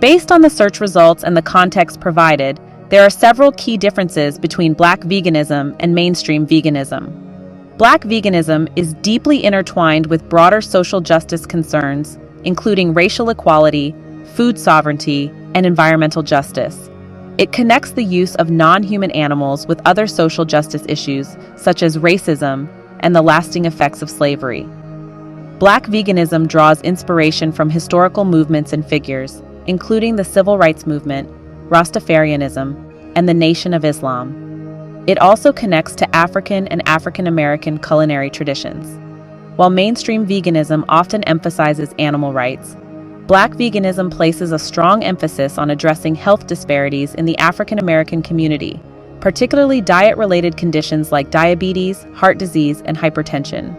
Based on the search results and the context provided, there are several key differences between Black veganism and mainstream veganism. Black veganism is deeply intertwined with broader social justice concerns, including racial equality, food sovereignty, and environmental justice. It connects the use of non-human animals with other social justice issues, such as racism and the lasting effects of slavery. Black veganism draws inspiration from historical movements and figures, including the Civil Rights Movement, Rastafarianism, and the Nation of Islam. It also connects to African and African American culinary traditions. While mainstream veganism often emphasizes animal rights, Black veganism places a strong emphasis on addressing health disparities in the African American community, particularly diet-related conditions like diabetes, heart disease, and hypertension.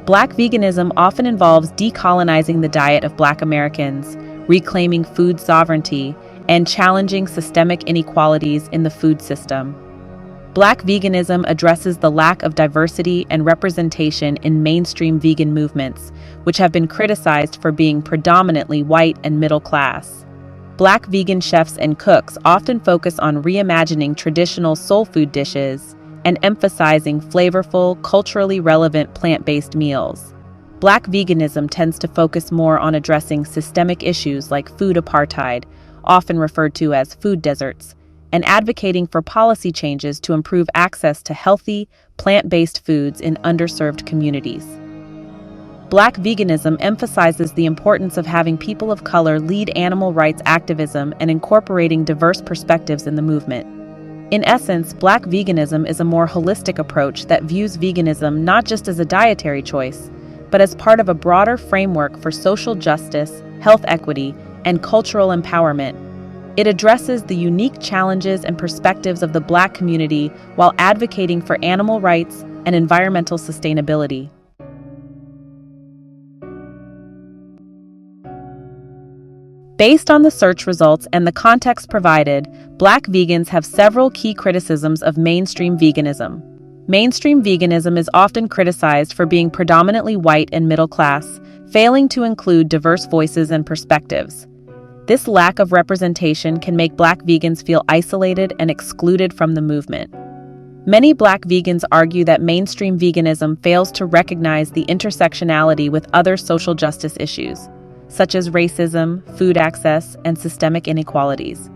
Black veganism often involves decolonizing the diet of Black Americans, reclaiming food sovereignty, and challenging systemic inequalities in the food system. Black veganism addresses the lack of diversity and representation in mainstream vegan movements, which have been criticized for being predominantly white and middle class. Black vegan chefs and cooks often focus on reimagining traditional soul food dishes and emphasizing flavorful, culturally relevant plant-based meals. Black veganism tends to focus more on addressing systemic issues like food apartheid, often referred to as food deserts, and advocating for policy changes to improve access to healthy, plant-based foods in underserved communities. Black veganism emphasizes the importance of having people of color lead animal rights activism and incorporating diverse perspectives in the movement. In essence, Black veganism is a more holistic approach that views veganism not just as a dietary choice, but as part of a broader framework for social justice, health equity, and cultural empowerment. It addresses the unique challenges and perspectives of the Black community while advocating for animal rights and environmental sustainability. Based on the search results and the context provided, Black vegans have several key criticisms of mainstream veganism. Mainstream veganism is often criticized for being predominantly white and middle class, failing to include diverse voices and perspectives. This lack of representation can make Black vegans feel isolated and excluded from the movement. Many Black vegans argue that mainstream veganism fails to recognize the intersectionality with other social justice issues, such as racism, food access, and systemic inequalities.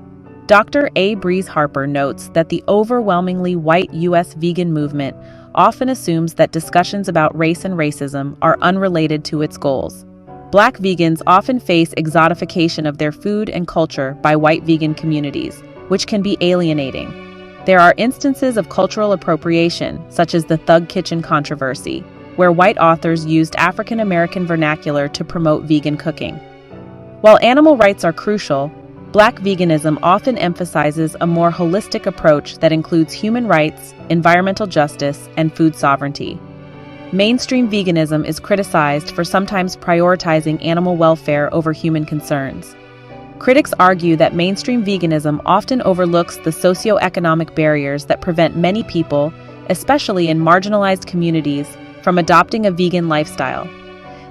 Dr. A. Breeze Harper notes that the overwhelmingly white U.S. vegan movement often assumes that discussions about race and racism are unrelated to its goals. Black vegans often face exotification of their food and culture by white vegan communities, which can be alienating. There are instances of cultural appropriation, such as the Thug Kitchen controversy, where white authors used African American vernacular to promote vegan cooking. While animal rights are crucial, Black veganism often emphasizes a more holistic approach that includes human rights, environmental justice, and food sovereignty. Mainstream veganism is criticized for sometimes prioritizing animal welfare over human concerns. Critics argue that mainstream veganism often overlooks the socioeconomic barriers that prevent many people, especially in marginalized communities, from adopting a vegan lifestyle.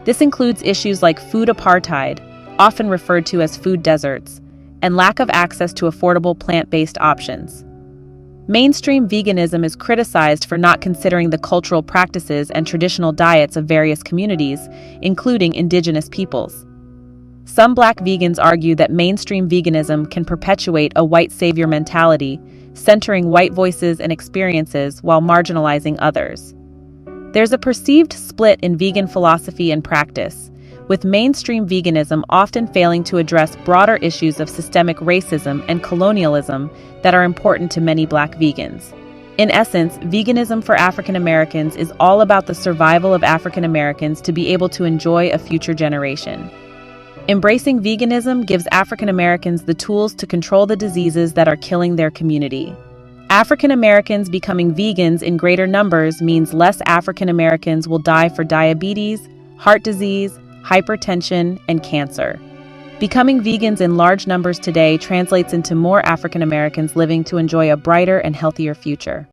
This includes issues like food apartheid, often referred to as food deserts, and lack of access to affordable plant-based options. Mainstream veganism is criticized for not considering the cultural practices and traditional diets of various communities, including indigenous peoples. Some Black vegans argue that mainstream veganism can perpetuate a white savior mentality, centering white voices and experiences while marginalizing others. There's a perceived split in vegan philosophy and practice, with mainstream veganism often failing to address broader issues of systemic racism and colonialism that are important to many Black vegans. In essence, veganism for African Americans is all about the survival of African Americans to be able to enjoy a future generation. Embracing veganism gives African Americans the tools to control the diseases that are killing their community. African Americans becoming vegans in greater numbers means less African Americans will die for diabetes, heart disease, hypertension, and cancer. Becoming vegans in large numbers today translates into more African Americans living to enjoy a brighter and healthier future.